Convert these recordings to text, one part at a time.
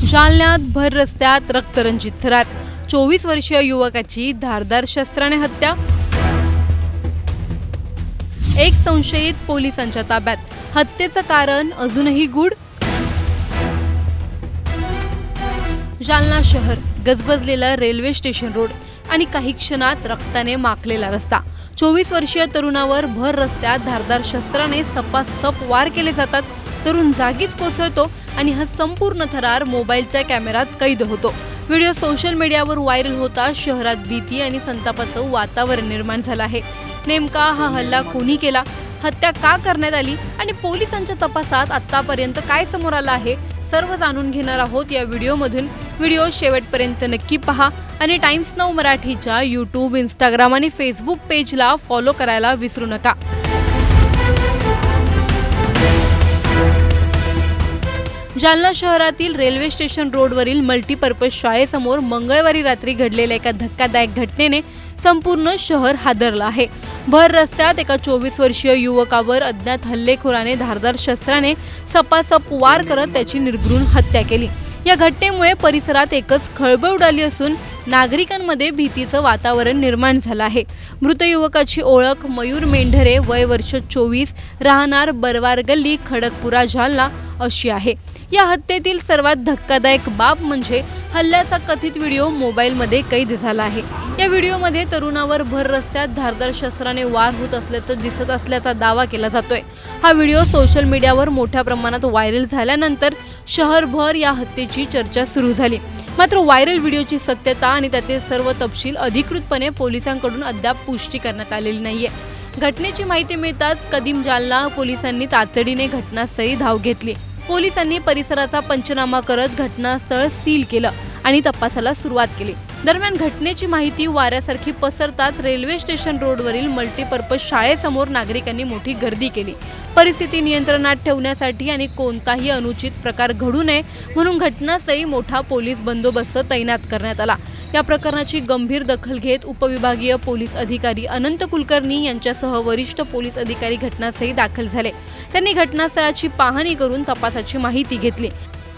जालन्यात भर रस्त्यात रक्तरंजित थरार, 24 वर्षीय युवकाची धारदार शस्त्राने हत्या, एक संशयित पोलिसांच्या ताब्यात, हत्येचं कारण अजूनही गूढ. जालना शहर, गजबजलेला रेल्वे स्टेशन रोड आणि काही क्षणात रक्ताने माखलेला रस्ता. 24 वर्षीय तरुणावर भर रस्त्यात धारदार शस्त्राने सपासप वार केले जातात. तरुण जागीच कोसळतो आणि हा संपूर्ण थरार मोबाईलच्या कॅमेऱ्यात कैद होतो. व्हिडिओ सोशल मीडियावर व्हायरल होता शहरात भीती आणि संतापाचं वातावरण निर्माण झालं आहे. नेमका हा हल्ला कोणी केला, हत्या का करण्यात आली आणि पोलिसांच्या तपासात आतापर्यंत काय समोर आलं आहे, सर्व जाणून घेणार आहोत या व्हिडिओमधून. व्हिडिओ शेवटपर्यंत नक्की पहा आणि टाइम्स नाऊ मराठीच्या यूट्यूब, इंस्टाग्राम आणि फेसबुक पेजला फॉलो करायला विसरू नका. जालना शहरातील रेल्वे स्टेशन रोडवरील मल्टीपर्पज शाळेसमोर मंगळवारी रात्री घडलेल्या एका धक्कादायक घटनेने संपूर्ण शहर हादरलं आहे. भर रस्त्यात एका 24 वर्षीय युवकावर अज्ञात हल्लेखोराने धारदार शस्त्राने सपासप वार करत त्याची निर्घृण हत्या केली. या घटनेमुळे परिसरात एकच खळबळ उडाली असून नागरिकांमध्ये भीतीचं वातावरण निर्माण झालं आहे. मृत युवकाची ओळख मयूर मेंढरे, वय वर्ष 24, राहणार बरवार गल्ली, खडकपुरा, जालना अशी आहे. या हत्येतील सर्वात धक्कादायक बाब म्हणजे हल्ल्याचा कथित व्हिडिओ मोबाईलमध्ये कैद झाला आहे. या व्हिडिओमध्ये तरुणावर भर रस्त्यात धारदार शस्त्राने वार होत असल्याचं दिसत असल्याचा दावा केला जातोय. हा व्हिडिओ सोशल मीडियावर मोठ्या प्रमाणात व्हायरल झाल्यानंतर शहरभर या हत्येची चर्चा सुरू झाली. मात्र व्हायरल व्हिडिओची सत्यता आणि त्यातील सर्व तपशील अधिकृतपणे पोलिसांकडून अद्याप पुष्टी करण्यात आलेली नाहीये. घटनेची माहिती मिळताच कदीम जालना पोलिसांनी तातडीने घटनास्थळी धाव घेतली. पोलिसांनी परिसराचा पंचनामा करत घटनास्थळ सील केलं आणि तपासाला सुरुवात केली. दरम्यान घटनेची माहिती वाऱ्यासारखी पसरताच रेल्वे स्टेशन रोडवरील मल्टीपर्पज शाळेसमोर नागरिकांनी मोठी गर्दी केली. परिस्थिती नियंत्रणात ठेवण्यासाठी आणि कोणताही अनुचित प्रकार घडू नये म्हणून घटनास्थळी मोठा पोलीस बंदोबस्त तैनात करण्यात आला. या प्रकरणाची गंभीर दखल घेत उपविभागीय पोलीस अधिकारी अनंत कुलकर्णी यांच्यासह वरिष्ठ पोलीस अधिकारी घटनास्थळी दाखल झाले. त्यांनी घटनास्थळाची पाहणी करून तपासाची माहिती घेतली.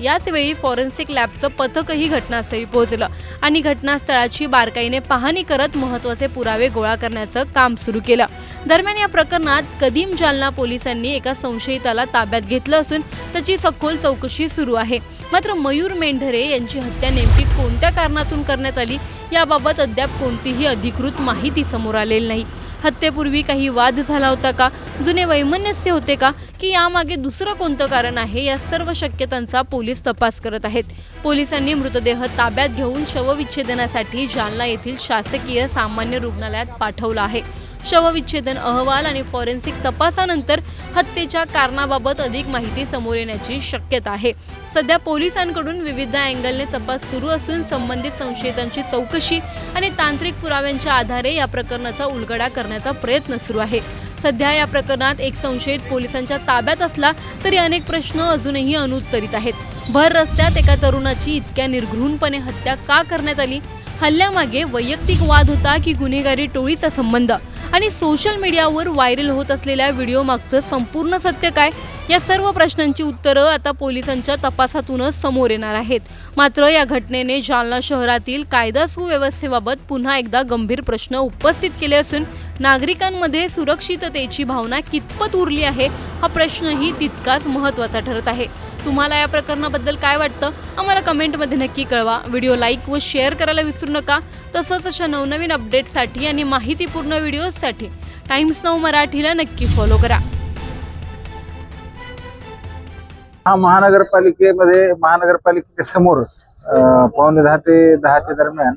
याचवेळी फॉरेन्सिक लॅबचं पथकही घटनास्थळी पोहोचलं आणि घटनास्थळाची बारकाईने पाहणी करत महत्त्वाचे पुरावे गोळा करण्याचं काम सुरू केलं. दरम्यान या प्रकरणात कदीम जालना पोलिसांनी एका संशयिताला ताब्यात घेतलं असून त्याची सखोल चौकशी सुरू आहे. मात्र मयूर मेंढरे यांची हत्या नेमकी कोणत्या कारणातून करण्यात आली याबाबत अद्याप कोणतीही अधिकृत माहिती समोर आलेली नाही. हत्येपूर्वी काही वाद झाला होता का, जुने वैमनस्य होते का, की यामागे दुसरं कोणतं कारण आहे, या सर्व शक्यतांचा पोलीस तपास करत आहेत. पोलिसांनी मृतदेह ताब्यात घेऊन शवविच्छेदनासाठी जालना येथील शासकीय सामान्य रुग्णालयात पाठवला आहे. शवविच्छेदन अहवाल आणि फॉरेन्सिक तपासानंतर हत्येच्या कारणाबाबत अधिक माहिती समोर येण्याची शक्यता आहे. सध्या पोलिसांकडून विविध अँगलने तपास सुरू असून संबंधित संशयितांची चौकशी आणि तांत्रिक पुराव्यांच्या आधारे या प्रकरणाचा उलगडा करण्याचा प्रयत्न सुरू आहे. सध्या या प्रकरणात एक संशयित पोलिसांच्या ताब्यात असला तरी अनेक प्रश्न अजूनही अनुत्तरित आहेत. भर रस्त्यात एका तरुणाची इतक्या निर्घृणपणे हत्या का करण्यात आली? हल्ल्यामागे वैयक्तिक वाद होता की गुन्हेगारी टोळीचा संबंध? आणि सोशल मीडियावर व्हायरल होत असलेल्या व्हिडिओ मागचं संपूर्ण सत्य काय? या सर्व प्रश्नांची उत्तरं आता पोलिसांच्या तपासातूनच समोर येणार आहेत. मात्र या घटनेने जालना शहरातील कायदा सुव्यवस्थेबाबत पुन्हा एकदा गंभीर प्रश्न उपस्थित केले असून नागरिकांमध्ये सुरक्षिततेची भावना कितपत उरली आहे हा प्रश्नही तितकाच महत्त्वाचा ठरत आहे. तुम्हाला या प्रकरणाबद्दल काय वाटतं आम्हाला कमेंटमध्ये नक्की कळवा. व्हिडिओ लाईक व शेअर करायला विसरू नका. तसंच अशा नवनवीन अपडेट्ससाठी आणि माहितीपूर्ण व्हिडिओजसाठी टाइम्स नाऊ मराठीला नक्की फॉलो करा. हा महानगरपालिकेच्या समोर 9:15 ते 10च्या दरम्यान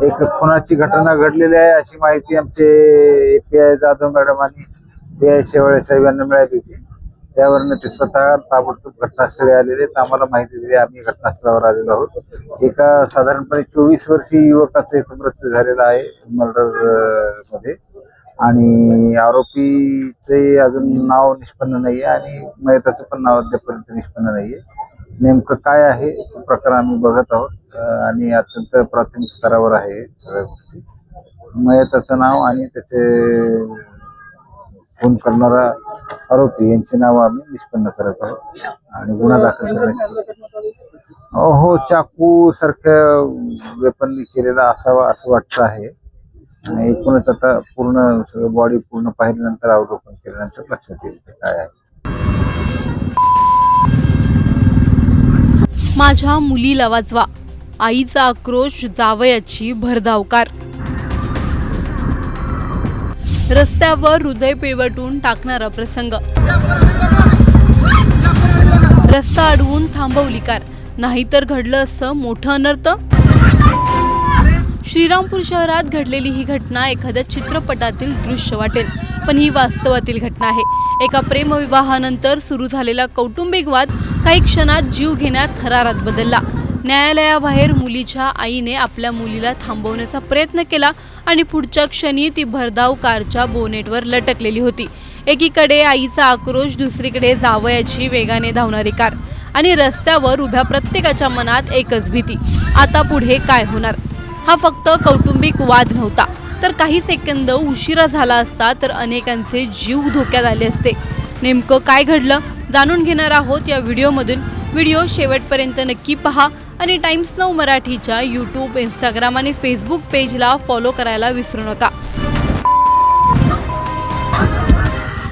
एक खुनाची घटना घडलेली आहे अशी माहिती आमचे API जाधव मॅडम आणि PI शेवाळे साहेब यांना मिळाली होती. त्यावरनं ते स्वतः ताबडतोब घटनास्थळी आलेले, आम्हाला माहिती दिली. आम्ही घटनास्थळावर आलेलो आहोत. एका साधारणपणे 24 वर्षीय युवकाचा एक मृत्यू झालेला आहे मर्डर मध्ये आणि आरोपीचे अजून नाव निष्पन्न नाहीये आणि मयताचं पण नाव अद्यापर्यंत निष्पन्न नाहीये. नेमकं काय आहे प्रकरण आम्ही बघत आहोत आणि अत्यंत प्राथमिक स्तरावर आहे सगळ्या गोष्टी. मयताचं नाव आणि त्याचे खून करणारा आरोपी यांची नाव आम्ही निष्पन्न करत आहोत आणि गुन्हा दाखल करण्यात हो, चाकू सारख्या वेपननी केलेला असावा असं वाटतं आहे. आणि एकूणच आता पूर्ण सगळं बॉडी पूर्ण पाहिल्यानंतर अवलोकन केल्यानंतर लक्षात येईल ते काय आहे. माझ्या मुलीला वाचवा, आईचा आक्रोश, जावयाची भरधाव कार. रस्त्यावर हृदय पिळवटून टाकणारा प्रसंग. रस्ता अडवून थांबवली कार, नाहीतर घडलं असं मोठं अनर्थ. श्रीरामपूर शहरात घडलेली ही घटना एखाद्या चित्रपटातील दृश्य वाटेल, पण ही वास्तवातील घटना आहे. एका प्रेमविवाहानंतर सुरू झालेला कौटुंबिक वाद काही क्षणात जीव घेण्यात थरारात बदलला. न्यायालयाबाहेर मुलीच्या आईने आपल्या मुलीला थांबवण्याचा प्रयत्न केला आणि पुढच्या क्षणी ती भरधाव कारच्या बोनेटवर लटकलेली होती. एकीकडे आईचा आक्रोश, दुसरीकडे जावयाची वेगाने धावणारी कार आणि रस्त्यावर उभ्या प्रत्येकाच्या मनात एकच भीती, आता पुढे काय होणार. हा फक्त कौटुंबिक वाद नव्हता, तर काही सेकंद उशिरा झाला असता तर अनेकांचे जीव धोक्यात आले असते. नेमकं काय घडलं जाणून घेणार आहोत या व्हिडिओमधून. व्हिडिओ शेवटपर्यंत नक्की पहा आणि टाइम्स नाऊ मराठीच्या यूट्यूब, इंस्टाग्राम आणि फेसबुक पेजला फॉलो करायला विसरू नका.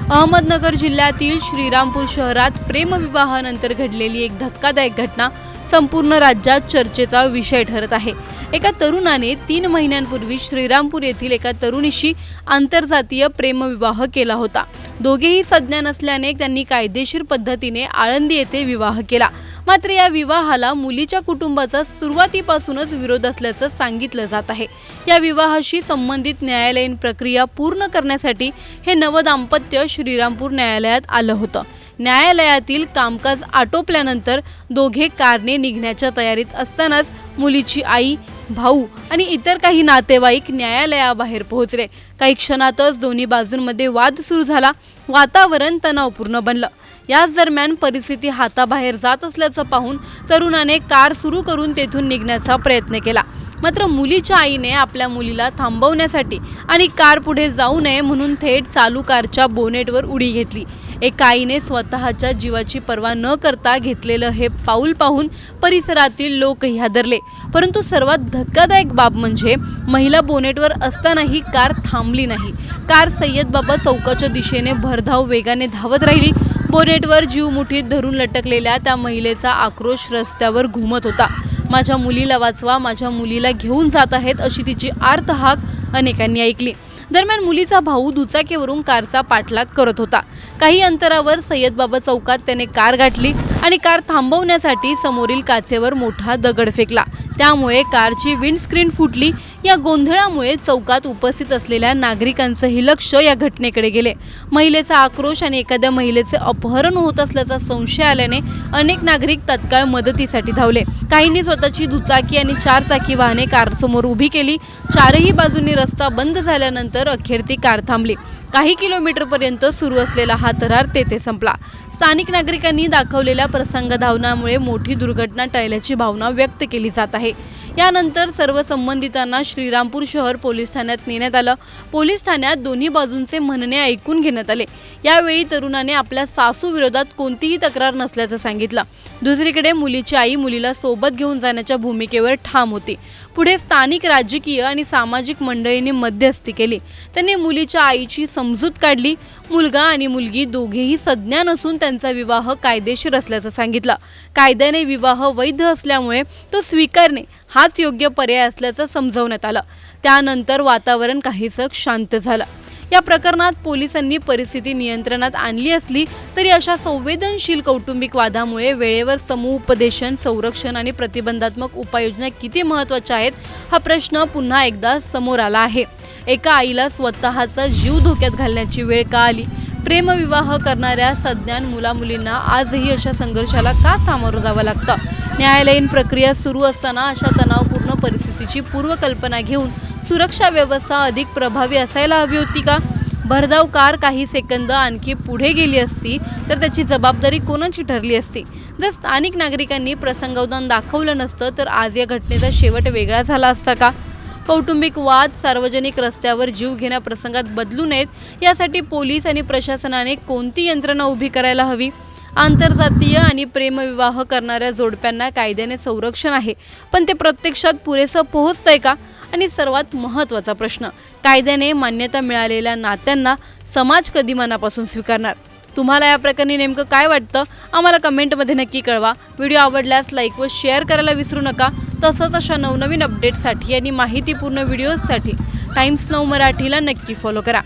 अहमदनगर जिल्ह्यातील श्रीरामपूर शहरात प्रेमविवाहानंतर घडलेली एक धक्कादायक घटना संपूर्ण राज्यात चर्चेचा विषय ठरत आहे. एका तरुणाने 3 महिन्यांपूर्वी श्रीरामपूर येथील एका तरुणीशी आंतरजातीय प्रेमविवाह केला होता. दोघेही सज्ञान असल्याने त्यांनी कायदेशीर पद्धतीने आळंदी येथे विवाह केला. मात्र या विवाहाला मुलीच्या कुटुंबाचा सुरुवातीपासूनच विरोध असल्याचं सांगितलं जात आहे. या विवाहाशी संबंधित न्यायालयीन प्रक्रिया पूर्ण करण्यासाठी हे नवदाम्पत्य श्रीरामपूर न्यायालयात आलं होतं. न्यायालयातील कामकाज आटोपल्यानंतर दोघे कारने निघण्याच्या तयारीत असतानाच मुलीची आई, भाऊ आणि इतर काही नातेवाईक न्यायालयाबाहेर पोहोचले. काही क्षणातच दोन्ही बाजूंमध्ये वाद सुरू झाला. वातावरण तणावपूर्ण बनलं. याच दरम्यान परिस्थिती हाताबाहेर जात असल्याचं पाहून तरुणाने कार सुरू करून तेथून निघण्याचा प्रयत्न केला. मात्र मुलीच्या आईने आपल्या मुलीला थांबवण्यासाठी आणि कार पुढे जाऊ नये म्हणून थेट चालू कारच्या बोनेटवर उडी घेतली. एका आईने स्वतःच्या जीवाची पर्वा न करता घेतलेलं हे पाऊल पाहून परिसरातील लोकही हादरले. परंतु सर्वात धक्कादायक बाब म्हणजे महिला बोनेटवर असतानाही कार थांबली नाही. कार सय्यदबाबा चौकाच्या दिशेने भरधाव वेगाने धावत राहिली. बोनेटवर जीव मुठीत धरून लटकलेल्या त्या महिलेचा आक्रोश रस्त्यावर घुमत होता. माझ्या मुलीला वाचवा, माझ्या मुलीला घेऊन जात आहेत, अशी तिची आर्त हाक अनेकांनी ऐकली. दरम्यान मुलीचा भाऊ दुचाकीवरून कारचा पाठलाग करत होता. काही अंतरावर सय्यदबाबा चौकात त्याने कार गाठली आणि कार थांबवण्यासाठी समोरील काचेवर मोठा दगड फेकला. त्यामुळे कारची विंडस्क्रीन फुटली. या गोंधळामुळे चौकात उपस्थित असलेल्या नागरिकांचंही लक्ष या घटनेकडे गेले. महिलेचा आक्रोश आणि एखाद्या महिलेचे अपहरण होत असल्याचा संशय आल्याने अनेक नागरिक तत्काळ मदतीसाठी धावले. काहींनी स्वतःची दुचाकी आणि 4 चाकी वाहने कारसमोर उभी केली. चारही बाजूंनी रस्ता बंद झाल्यानंतर अखेर ती कार थांबली. काही किलोमीटरपर्यंत सुरू असलेला हा थरार तेथे संपला. स्थानिक नागरिकांनी दाखवलेल्या प्रसंगावधानामुळे मोठी दुर्घटना टळल्याची भावना व्यक्त केली जात आहे. यानंतर सर्व संबंधितांना श्रीरामपूर शहर पोलीस ठाण्यात नेण्यात आलं. पोलीस ठाण्यात दोन्ही बाजूंचे म्हणणे ऐकून घेण्यात आले. यावेळी तरुणाने आपल्या सासू विरोधात कोणतीही तक्रार नसल्याचं सांगितलं. दुसरीकडे मुलीची आई मुलीला सोबत घेऊन जाण्याच्या भूमिकेवर ठाम होती. पुढे स्थानिक राजकीय आणि सामाजिक मंडळींनी मध्यस्थी केली. त्यांनी मुलीच्या आईची समजूत काढली. मुलगा आणि मुलगी दोघेही सज्ञान असून त्यांचा विवाह कायदेशीर असल्याचं सांगितलं. कायद्याने विवाह वैध असल्यामुळे तो स्वीकारणे हाच योग्य पर्याय असल्याचं समजवण्यात आलं. त्यानंतर वातावरण काहीसं शांत झालं. या प्रकरणात पोलिसांनी परिस्थिती नियंत्रणात आणली असली तरी अशा संवेदनशील कौटुंबिक वादामुळे वेळेवर समुपदेशन, संरक्षण आणि प्रतिबंधात्मक उपाययोजना किती महत्त्वाच्या आहेत हा प्रश्न पुन्हा एकदा समोर आला आहे. एका आईला स्वतःचा जीव धोक्यात घालण्याची वेळ का आली? प्रेमविवाह करणाऱ्या सज्ञान मुलामुलींना आजही अशा संघर्षाला का सामोरं जावं लागतं? न्यायालयीन प्रक्रिया सुरू असताना अशा तणावपूर्ण परिस्थितीची पूर्वकल्पना घेऊन सुरक्षा व्यवस्था अधिक प्रभावी असायला हवी होती का? भरधाव कार काही सेकंद आणखी पुढे गेली असती तर त्याची जबाबदारी कोणाची ठरली असती? जर स्थानिक नागरिकांनी प्रसंगावधान दाखवलं नसतं तर आज या घटनेचा शेवट वेगळा झाला असता का? कौटुंबिक वाद सार्वजनिक रस्त्यावर जीव घेण्या प्रसंगात बदलू नयेत यासाठी पोलीस आणि प्रशासनाने कोणती यंत्रणा उभी करायला हवी? आंतरजातीय आणि प्रेमविवाह करणाऱ्या जोडप्यांना कायद्याने संरक्षण आहे, पण ते प्रत्यक्षात पुरेसं पोहोचतंय का? आणि सर्वात महत्त्वाचा प्रश्न, कायद्याने मान्यता मिळालेल्या नात्यांना समाज कधी मनापासून स्वीकारणार? तुम्हाला या प्रकरणी नेमकं काय वाटतं? आम्हाला कमेंटमध्ये नक्की कळवा. व्हिडिओ आवडल्यास लाईक व शेअर करायला विसरू नका. तसंच अशा नवनवीन अपडेट्ससाठी आणि माहितीपूर्ण व्हिडिओजसाठी टाइम्स नाऊ मराठीला नक्की फॉलो करा.